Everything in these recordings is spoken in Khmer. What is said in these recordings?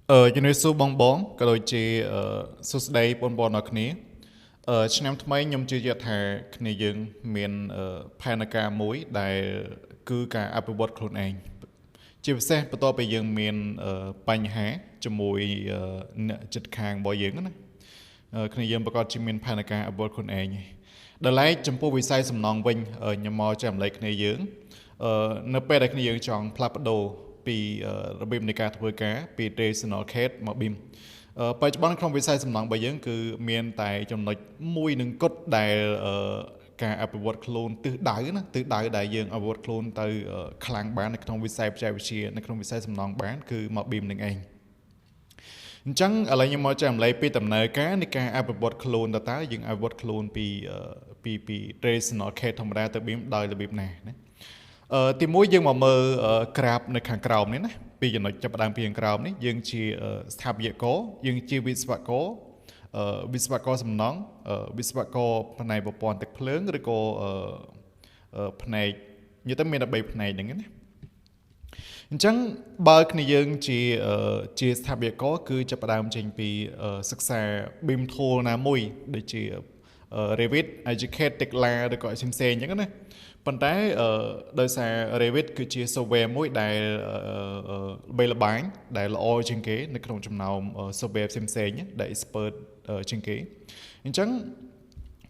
ជំរាបសួរបងក៏ដូចជាសួស្តីបងអរគ្នាឆ្នាំថ្មីខ្ញុំជឿជាក់ថាគ្នាយើងមានផែនការមួយដែលគឺការអភិវឌ្ឍខ្លួនឯងជាពិសេសបន្ទាប់ពីយើងមានបញ្ហាជាមួយអ្នកចិត្តខាងរបស់យើងណាគ្នាយើងប្រកាសជាមានផែនការអភិវឌ្ឍខ្លួនឯងដល់ឡែកចំពោះវិស័យសំណងវិញខ្ញុំមកចាំលេខគ្នាយើងនៅពេលដែលគ្នាយើងចង់ផ្លាស់ប្ដូរពីរបៀបនៃការធ្វើការពី traditional case មក BIM បច្ចុប្បន្នក្នុងវិស័យសំណង់របស់យើងគឺមានតែចំណុចមួយនឹងគត់ដែលការអភិវឌ្ឍខ្លួនទិសដៅណាទិសដៅដែលយើងអភិវឌ្ឍខ្លួនទៅខ្លាំងបាននៅក្នុងវិស័យបច្ចេកវិទ្យានៅក្នុងវិស័យសំណង់បានគឺមក BIM នឹងឯងអញ្ចឹងឥឡូវខ្ញុំមកចែករំលែកពីដំណើរការនៃការអភិវឌ្ឍខ្លួនតើយើងអភិវឌ្ឍខ្លួនពី traditional case ធម្មតាទៅ BIM ដោយរបៀបណាណាទីមួយយើងមកមើលក្រាបនៅខាងក្រោមនេះណាពីចំណុចចាប់ផ្ដើមពីខាងក្រោមនេះយើងជាស្ថាបត្យករយើងជាវិស្វករសំណង់វិស្វករផ្នែកប្រព័ន្ធទឹកភ្លើងឬក៏ផ្នែកនិយាយទៅមានតែ3ផ្នែកហ្នឹងណាអញ្ចឹងបើគ្នាយើងជាស្ថាបត្យករគឺចាប់ផ្ដើមចេញពីសិក្សា BIM tool ណាមួយដូចជា Revit, Educate, Tekla ឬក៏ផ្សេងៗអញ្ចឹងណាប៉ុន្តែដោយសារ Revit គឺជា software មួយដែលល្បីល្បាញដែលល្អជាងគេនៅក្នុងចំណោម software ផ្សេងៗដែល expert ជាងគេអញ្ចឹង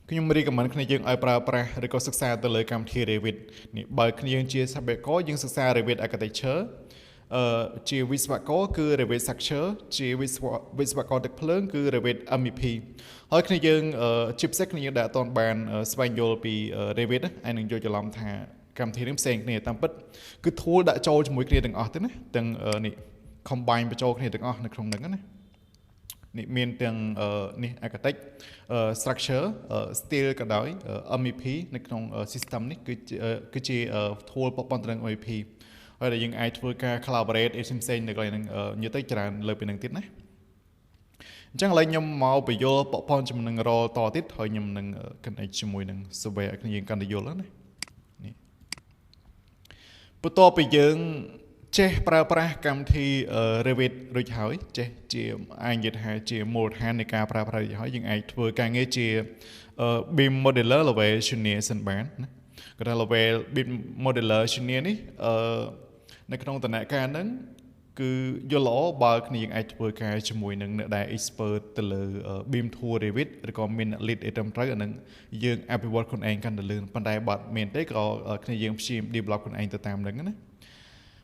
ខ្ញុំ recommend គ្នាយើងឲ្យប្រើប្រាស់ឬក៏សិក្សាទៅលើកម្មវិធី Revit នេះបើគ្នាយើងជាស្ថាបត្យករយើងសិក្សា Revit Architecture ជាវិស្វករគឺ Revit Structure ជាវិស្វករទឹកភ្លើងគឺ Revit MEP ហើយគ្នាយើងជាពិសេសគ្នាយើងដែលអត់ទាន់បានស្វែងយល់ពី Revit ហើយនឹងយល់ច្រឡំថាកម្មវិធីនេះផ្សេងគ្នាតាមពិតគឺ tool ដាក់ចូលជាមួយគ្នាទាំងអស់ទៅណាទាំងនេះ combine បញ្ចូលគ្នាទាំងអស់នៅក្នុងហ្នឹងណានេះមានទាំងនេះ architect structure steel ក៏ដោយ MEP នៅក្នុង system នេះគឺជា tool ប៉ុនទៅនឹង MEP ហើយដែលយើងអាចធ្វើការ collaborate ផ្សេងៗនៅកន្លែងហ្នឹងនិយាយទៅច្រើនលើពីហ្នឹងទៀតណាអញ្ចឹងឥឡូវខ្ញុំមកបញ្យល់ប៉ុនជាមួយនឹង role តទៀតហើយខ្ញុំនឹង connect ជាមួយនឹង software ឲ្យយើងកាន់តែយល់ណានេះបន្ទាប់ពីយើងចេះប្រើប្រាស់កម្មវិធី Revit រួចហើយចេះជាអាចនិយាយថាជាមូលដ្ឋាននៃការប្រើប្រាស់រួចហើយយើងអាចធ្វើការងារជា BIM modeler level junior សិនបានណាគាត់ថា level BIM modeler junior នេះនៅក្នុងដំណាក់កាលហ្នឹងគឺយល់ល្អបើគ្នាយើងអាចធ្វើការជាមួយនឹងអ្នកដែល expert ទៅលើ BIM tool Revit ឬក៏មាន lead អីត្រឹមត្រូវអានឹងយើងអភិវឌ្ឍខ្លួនឯងកាន់តែលឿនប៉ុន្តែបើមានទេក៏គ្នាយើងព្យាយាម develop ខ្លួនឯងទៅតាមហ្នឹងណា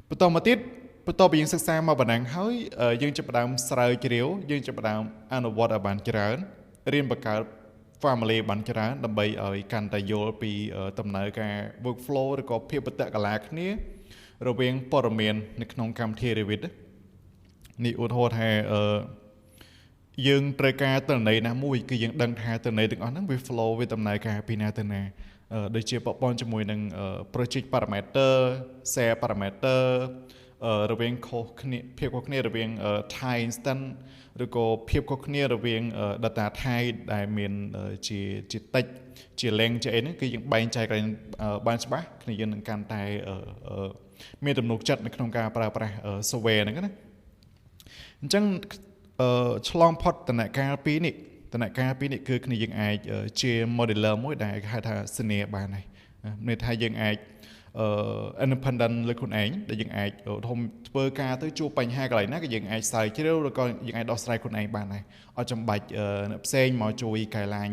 បន្តមកទៀតបន្ទាប់ពីយើងសិក្សាមកប៉ុណ្ណឹងហើយយើងចាប់ផ្ដើមស្រាវជ្រាវយើងចាប់ផ្ដើមអនុវត្តឲ្យបានច្រើនរៀនបង្កើត family បានច្រើនដើម្បីឲ្យកាន់តែយល់ពីដំណើរការ workflow ឬក៏ភាពបដិកលាគ្នារវាងព័ត៌មាននៅក្នុងកម្មវិធី Revit នេះឧទាហរណ៍ថាយើងត្រូវការទិន្នន័យណាមួយគឺយើងដឹងថាទិន្នន័យទាំងអស់ហ្នឹងវា flow វាដំណើរការពីណាទៅណាដូចជាពាក់ព័ន្ធជាមួយនឹង project parameter share parameter រវាងខុសគ្នាភាពខុសគ្នារវាង type instance ឬក៏ភាពខុសគ្នារវាង data type ដែលមានជា text ជា length ជាអីហ្នឹងគឺយើងបែងចែកឲ្យបានច្បាស់គ្នាយើងនឹងកាន់តែមានទំនុកចិត្តនៅក្នុងការប្រើប្រាស់ software ហ្នឹងណាអញ្ចឹងឆ្លងផុតដំណាក់កាលពីរនេះគឺគ្នាយើងអាចជា modeler មួយដែលគេហៅថា senior បានហើយមានថាយើងអាចindependent លើខ្លួនឯងដែលយើងអាចធ្វើការទៅជួបបញ្ហាកន្លែងណាក៏យើងអាចស្រាវជ្រាវឬក៏យើងអាចដោះស្រាយខ្លួនឯងបានដែរអត់ចាំបាច់អ្នកផ្សេងមកជួយកែឡាញ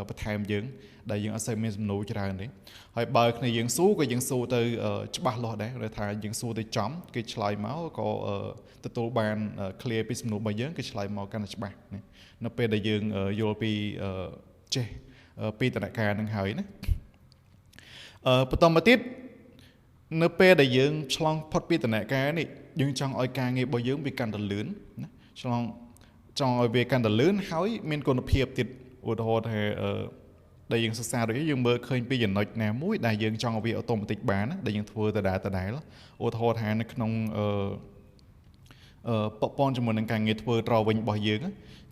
បន្ថែមយើងដែលយើងអត់សូវមានសំណួរច្រើនទេហើយបើគ្នាយើងស៊ូក៏យើងស៊ូទៅច្បាស់លាស់ដែរដែលថាយើងស៊ូទៅចំគេឆ្លើយមកក៏ទទួលបាន clear ពីសំណួររបស់យើងគេឆ្លើយមកកាន់តែច្បាស់នៅពេលដែលយើងយល់ពីចេះពីដំណាក់កាលហ្នឹងហើយណាបន្តមកទៀតនៅពេលដែលយើងឆ្លងផុតពីដំណាក់កាលនេះយើងចង់ឲ្យការងាររបស់យើងវាកាន់តែលឿនណាចង់ឲ្យវាកាន់តែលឿនហើយមានគុណភាពទៀតឧទាហរណ៍ថាដែលយើងសិក្សាដូចយើងមើលឃើញពីចំណុចណាមួយដែលយើងចង់ឲ្យវា automatic បានណាដែលយើងធ្វើដដែលឧទាហរណ៍ថានៅក្នុងពាក់ព័ន្ធជាមួយនឹងការងារធ្វើ drawing របស់យើង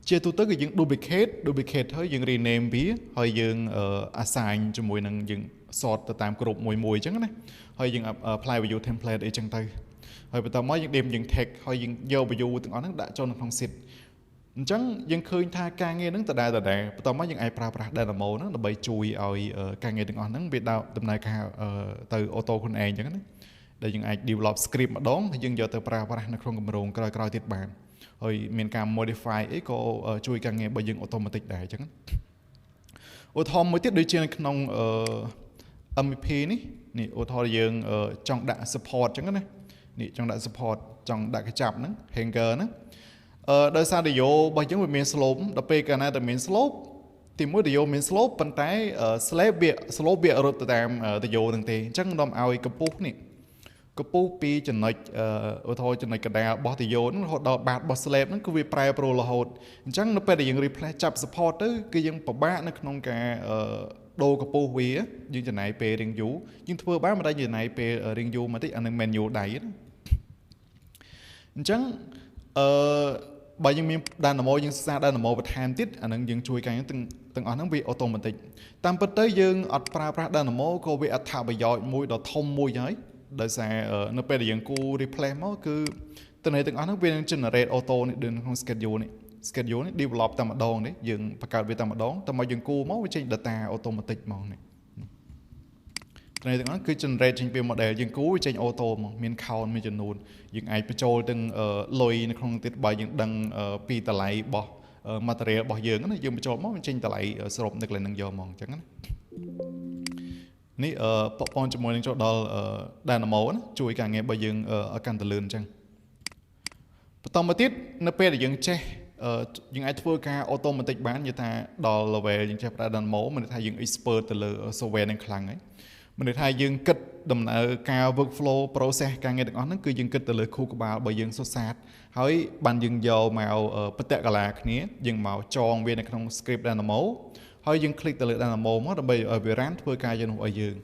ជាទូទៅគឺយើង duplicate ហើយយើង rename វាហើយយើង assign ជាមួយនឹងយើង sort ទៅតាមក្រុមមួយអញ្ចឹងណាហើយយើង apply value template អីចឹងទៅ ហើយបន្តមកយើងដេមយើង text ហើយយើងយក view ទាំងអស់ហ្នឹងដាក់ចូលនៅក្នុង sheet អញ្ចឹងយើងឃើញថាការងារហ្នឹងដដែលបន្តមកយើងអាចប្រើប្រាស់ Dynamo ហ្នឹងដើម្បីជួយឲ្យការងារទាំងអស់ហ្នឹងវាដំណើរការទៅ auto ខ្លួនឯងអញ្ចឹងណាដែលយើងអាច develop script ម្ដងហើយយើងយកទៅប្រើប្រាស់នៅក្នុងគម្រោងក្រោយៗទៀតបានហើយមានការ modify អីក៏ជួយការងាររបស់យើង automatic ដែរអញ្ចឹងឧទាហរណ៍មួយទៀតដូចជានៅក្នុងMVP នេះឧទាហរណ៍យើងចង់ដាក់ support អញ្ចឹងណានេះចង់ដាក់ support ចង់ដាក់កញ្ចប់ហ្នឹង hanger ហ្នឹងដោយសារដែលយោរបស់យើងវាមាន slope ដល់ពេលកាលណាតែមាន slope ទីមួយដែលយោមាន slope ប៉ុន្តែ slope វារត់ទៅតាមដែលយោហ្នឹងទេអញ្ចឹងនាំឲ្យកម្ពស់នេះកម្ពស់ពីចំណុចឧទាហរណ៍ចំណុចកណ្ដាលរបស់ដែលយោហ្នឹងរហូតដល់បាតរបស់ slab ហ្នឹងគឺវាប្រែប្រួលរហូតអញ្ចឹងនៅពេលដែលយើង replace ចាប់ support ទៅគឺយើងពិបាកនៅក្នុងការដូរកម្ពស់វាយើងចំណាយពេលរៀងយូរយើងធ្វើបានមិនដែលចំណាយពេលរៀងយូរមកតិចអានឹង manual ដៃអញ្ចឹងបើយើងមាន Dynamo យើងសិក្សា Dynamo បន្ថែមទៀតអានឹងយើងជួយការទាំងអស់ហ្នឹងវា automatic តាមពិតទៅយើងអត់ប្រើប្រាស់ Dynamo ក៏វាអត្ថប្រយោជន៍មួយដ៏ធំមួយហើយដោយសារនៅពេលដែលយើងគូ replace មកគឺតន័យទាំងអស់ហ្នឹងវានឹង generate auto នេះដូចក្នុង schedule នេះ develop តែម្ដងនេះយើងបង្កើតវាតែម្ដងតែមកយើងគូមកវាចេញ data automatic ហ្មងនេះតន័យទាំងអស់គឺ generate ចេញពី model យើងគូវាចេញ auto ហ្មងមាន count មួយចំនួនយើងអាចបញ្ចូលទាំងលុយនៅក្នុងទៀតបើយើងដឹងពីតម្លៃរបស់ material របស់យើងណាយើងបញ្ចូលមកវាចេញតម្លៃសរុបនៅកន្លែងហ្នឹងយកហ្មងអញ្ចឹងណានេះប៉ុនជាមួយនឹងចូលដល់ Dynamo ណាជួយការងាររបស់យើងឲ្យកាន់តែលឿនអញ្ចឹងបន្តមកទៀតនៅពេលដែលយើងចេះយើងអាចធ្វើការ automatic បាននិយាយថាដល់ level យើងចេះប្រើ Dynamo មិនថាយើង expert ទៅលើ software នឹងខ្លាំងហើយមិនថាយើងគិតដំណើរការ workflow process ការងារទាំងអស់ហ្នឹងគឺយើងគិតទៅលើខួរក្បាលរបស់យើងសុទ្ធសាធហើយបានយើងយកមកបតិកលាគ្នាយើងមកចងវានៅក្នុង script Dynamo ហើយយើង click ទៅលើ Dynamo មកដើម្បីឲ្យវា run ធ្វើការជំនួសឲ្យយើង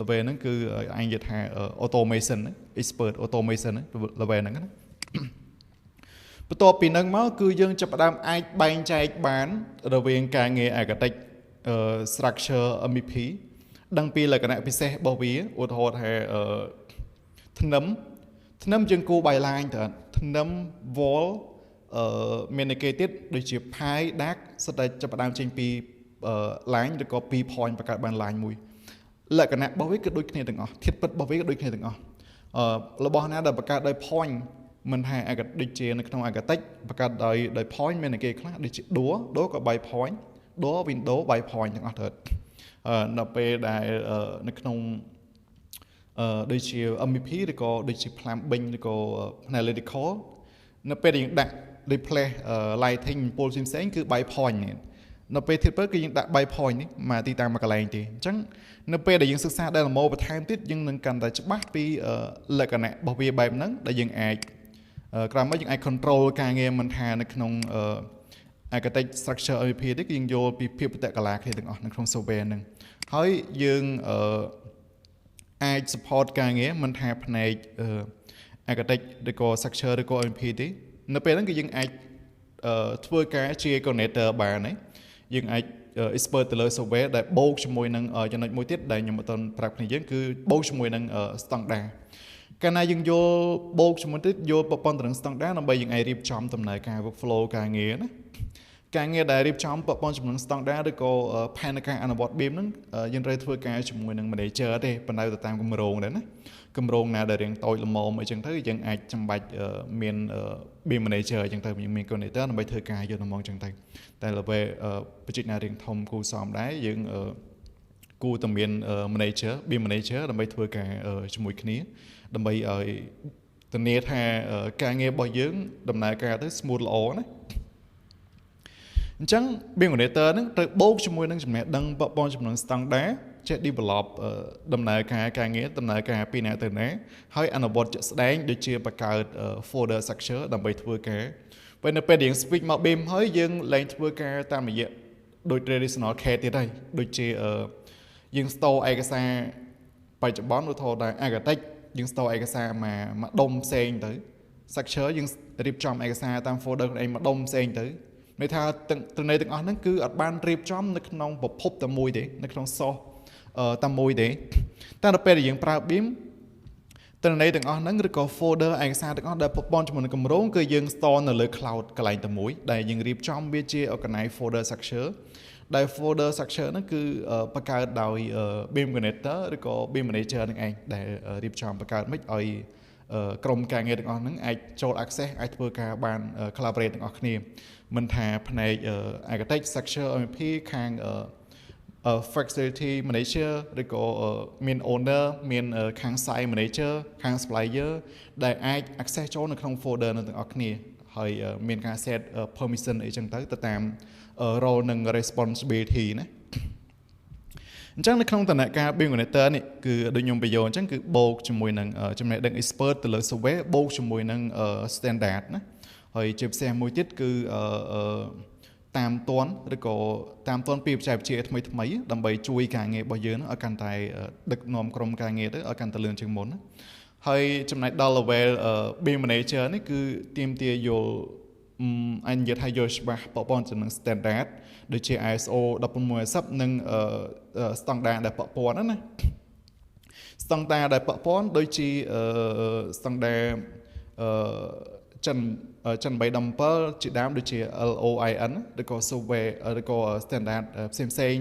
level ហ្នឹងគឺអញនិយាយថា automation expert automation level ហ្នឹងណាបន្ទាប់ពីហ្នឹងមកគឺយើងចាប់ផ្ដើមអាចបែងចែកបានរវាងការងារ architect structure MEP ដឹងពីលក្ខណៈពិសេសរបស់វាឧទាហរណ៍ថាធ្នឹមយើងគូ byline ទៅធ្នឹម wall មានគេទៀតដូចជា pi dark សិតតែចាប់ផ្ដើមចេញពី line ឬក៏ពី point បង្កើតបាន line មួយលក្ខណៈរបស់វាគឺដូចគ្នាទាំងអស់ធាតុពិតរបស់វាក៏ដូចគ្នាទាំងអស់របស់ណាដែលបង្កើតដោយ point មិនថាដូចជានៅក្នុង architect បង្កើតដោយ point មានគេខ្លះដូចជា door ក៏ by point door window by point ទាំងអស់ទៅនៅពេលដែលនៅក្នុងដូចជា MEP ឬក៏ដូចជា plumbing ឬក៏ analytical នៅពេលដែលយើងដាក់ replace lighting ពូលផ្សេងៗគឺ by point នេះនៅពេលទៀតគឺយើងដាក់ by point នេះមកទីតាំងមួយកន្លែងទេអញ្ចឹងនៅពេលដែលយើងសិក្សា Dynamo បន្ថែមទៀតយើងនឹងកាន់តែច្បាស់ពីលក្ខណៈរបស់វាបែបហ្នឹងដែលយើងអាចក្រោយមកយើងអាច control ការងារមិនថានៅក្នុងarchitect structure MEP ទេគឺយើងយល់ពីភាពបតិកលាគ្នាទាំងអស់នៅក្នុង software ហ្នឹងហើយយើងអាច support ការងារមិនថាផ្នែក architect ឬក៏ structure ឬក៏ MEP ទេនៅពេលហ្នឹងគឺយើងអាចធ្វើការជា coordinator បានហើយយើងអាច expert ទៅលើ software ដែលបូកជាមួយនឹងចំណុចមួយទៀតដែលខ្ញុំអត់ទាន់ប្រាប់គ្នាយើងគឺបូកជាមួយនឹង standard កាលណាយើងយល់បូកជាមួយទៀតយល់ប្រព័ន្ធត្រឹង standard ដើម្បីយើងអាចរៀបចំដំណើរការ workflow ការងារណាការងារដែលរៀបចំប្រព័ន្ធជំនួស standard ឬក៏ផែនការអនុវត្ត BIM ហ្នឹងយើងត្រូវធ្វើការជាមួយនឹង manager ទេប៉ុន្តែទៅតាមគម្រោងដែរណាគម្រោងណាដែលរៀងតូចល្មមអីចឹងទៅយើងអាចចាំបាច់មាន BIM manager អញ្ចឹងទៅយើងមាន coordinator ដើម្បីធ្វើការយកដំណងអញ្ចឹងទៅតែ level project ណារៀងធំគូសមដែរយើងគូតែមាន manager BIM manager ដើម្បីធ្វើការជាមួយគ្នាដើម្បីឲ្យធានាថាការងាររបស់យើងដំណើរការទៅ smooth ល្អណាអញ្ចឹង BIM coordinator ហ្នឹងត្រូវបូកជាមួយនឹងចំណេះដឹងប្រព័ន្ធជំនួស standard ចេះ develop ដំណើរការងារដំណើរការពីណាទៅណាហើយអនុវត្តជាក់ស្ដែងដូចជាបង្កើត folder structure ដើម្បីធ្វើការពេលនៅពេលយើង switch មក BIM ហើយយើងឡើងធ្វើការតាមរយៈដូច traditional CAD ទៀតហើយដូចជាយើង store ឯកសារបច្ចុប្បន្នឧទាហរណ៍ថា architect យើង store ឯកសារមកដុំផ្សេងទៅ structure យើងរៀបចំឯកសារតាម folder ខ្លួនឯងមកដុំផ្សេងទៅន័យថាទាំងអស់ហ្នឹងគឺអត់បានរៀបចំនៅក្នុងប្រភពតែមួយទេនៅក្នុង source តែមួយទេតែដល់ពេលដែលយើងប្រើ BIM តើន័យទាំងអស់ហ្នឹងឬក៏ folder ឯកសារទាំងអស់ដែលប្រព័ន្ធជាមួយនឹងគម្រោងគឺយើង store នៅលើ cloud កន្លែងតែមួយដែលយើងរៀបចំវាជា organize folder structure ដែល folder structure ហ្នឹងគឺបង្កើតដោយ Beam Connector ឬក៏ Beam Manager នឹងឯងដែលរៀបចំបង្កើតមិនឲ្យក្រុមការងារទាំងអស់ហ្នឹងអាចចូល access អាចធ្វើការបាន collaborate ទាំងអស់គ្នាមិនថាផ្នែក architect structure MEP ខាងfacility manager ឬក៏មាន owner មានខាង site manager ខាង supplier ដែលអាច access ចូលនៅក្នុង folder នឹងទាំងអស់គ្នាហើយមានការ set permission អីចឹងទៅតាម role និង responsibility ណាអញ្ចឹងនៅក្នុងដំណាក់កាល Beam Connector នេះគឺដូចខ្ញុំបញ្យល់អញ្ចឹងគឺបូកជាមួយនឹងចំណេះដឹង expert ទៅលើ software បូកជាមួយនឹង standard ណាហើយជាពិសេសមួយទៀតគឺតាមទាន់ឬក៏តាមទាន់ពីបច្ចេកវិទ្យាថ្មីដើម្បីជួយការងាររបស់យើងឲ្យកាន់តែដឹកនាំក្រុមការងារទៅឲ្យកាន់តែលឿនជាងមុនណាហើយចំណែកដល់ level Beam Manager នេះគឺទាមទារយល់អញនិយាយថាយល់ច្បាស់ពាក់ព័ន្ធទៅនឹង standard ដូចជា ISO 16110និងស្តង់ដារដែលពាក់ព័ន្ធណាស្តង់ដារដែលពាក់ព័ន្ធដូចជាស្តង់ដារចិន317ជាដើមដូចជា LOIN ឬក៏ software ឬក៏ standard ផ្សេង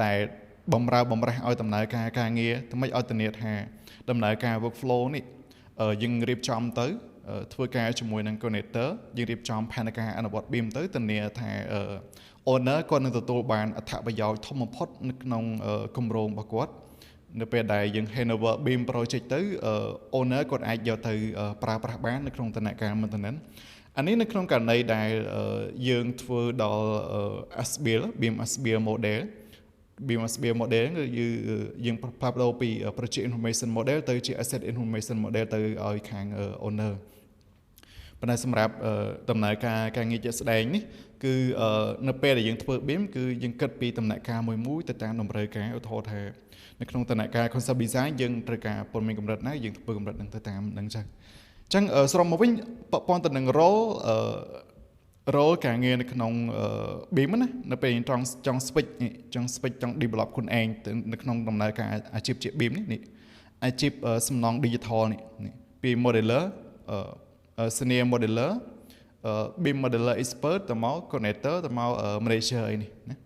ដែលបំរើឲ្យដំណើរការងារថ្មីឲ្យធានាថាដំណើរការ workflow នេះយើងរៀបចំទៅធ្វើការជាមួយនឹង connector យើងរៀបចំផែនការអនុវត្ត BIM ទៅធានាថា owner គាត់នឹងទទួលបានអត្ថប្រយោជន៍ធំបំផុតនៅក្នុងគម្រោងរបស់គាត់នៅពេលដែលយើង handover BIM project ទៅ owner គាត់អាចយកទៅប្រើប្រាស់បាននៅក្នុងដំណាក់កាល maintenance អានេះនៅក្នុងករណីដែលយើងធ្វើដល់ SBIL BIM SBIL model BIM SBIL model គឺយើងផ្លាស់ប្ដូរពី project information model ទៅជា asset information model ទៅឲ្យខាង owner ប៉ុន្តែសម្រាប់ដំណើរការងារជាក់ស្ដែងនេះគឺនៅពេលដែលយើងធ្វើ BIM គឺយើងគិតពីដំណាក់កាលមួយទៅតាមតម្រូវការឧទាហរណ៍ថានៅក្នុងដំណាក់កាល concept design យើងត្រូវការព័ត៌មានកម្រិតណាយើងធ្វើកម្រិតហ្នឹងទៅតាមហ្នឹងចឹងអញ្ចឹងសរុបមកវិញពាក់ព័ន្ធទៅនឹង role ការងារនៅក្នុង BIM ណានៅពេលចង់ switch ចង់ develop ខ្លួនឯងនៅក្នុងដំណើរការអាជីពជា BIM នេះអាជីពសំណង់ digital នេះពី modeler senior modeler BIM modeler expert ទៅមក connector ទៅមក manager អីនេះណា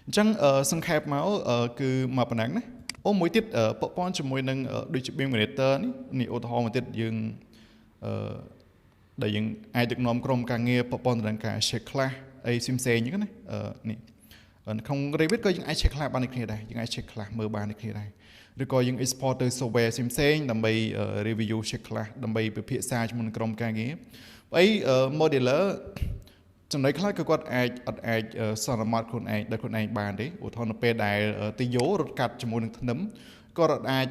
អញ្ចឹងសង្ខេបមកគឺមកប៉ុណ្ណឹងណាមួយទៀតពាក់ព័ន្ធជាមួយនឹងដូចជា BIM connector នេះឧទាហរណ៍មួយទៀតយើងដែលយើងអាចដឹកនាំក្រុមការងារពាក់ព័ន្ធទៅនឹងការ check class អីផ្សេងៗហ្នឹងណានេះក្នុង Revit ក៏យើងអាច check class បានដូចគ្នាដែរយើងអាច check class មើលបានដូចគ្នាដែរឬក៏យើង export ទៅ software ផ្សេងៗដើម្បី review check class ដើម្បីពិភាក្សាជាមួយនឹងក្រុមការងារអី modeler ចំណុចខ្លះគឺគាត់អាចសន្មត់ខ្លួនឯងដោយខ្លួនឯងបានទេឧទាហរណ៍នៅពេលដែលទីយោរត់កាត់ជាមួយនឹងធ្នឹមគាត់អាច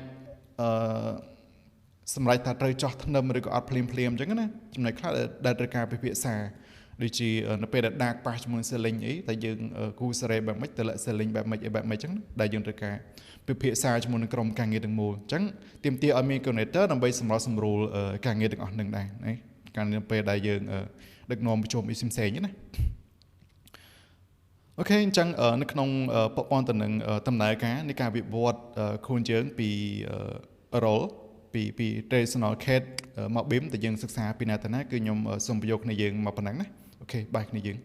សម្រាប់ថាត្រូវចោះធ្នឹមឬក៏អត់ភ្លាមអញ្ចឹងណាចំណុចខ្លះដែលត្រូវការពិភាក្សាដូចជានៅពេលដែលដាកប៉ះជាមួយនឹង ceiling អីតែយើងគូសារ៉េបែបម៉េចទៅលើ ceiling បែបម៉េចអញ្ចឹងដែលយើងត្រូវការពិភាក្សាជាមួយនឹងក្រុមការងារទាំងមូលអញ្ចឹងទាមទារឲ្យមាន connector ដើម្បីសម្រួលការងារទាំងអស់នឹងដែរណាការនៅពេលដែលយើងដឹកនាំប្រជុំអីផ្សេងៗណាអូខេអញ្ចឹងនៅក្នុងពាក់ព័ន្ធទៅនឹងដំណើរការនៃការវិវត្តខ្លួនយើងពី role ពី traditional CAD មក BIM ដែលយើងសិក្សាពីណាទៅណាគឺខ្ញុំសូមបញ្យកគ្នាយើងមកប៉ុណ្ណឹងណាអូខេបាយគ្នាយើង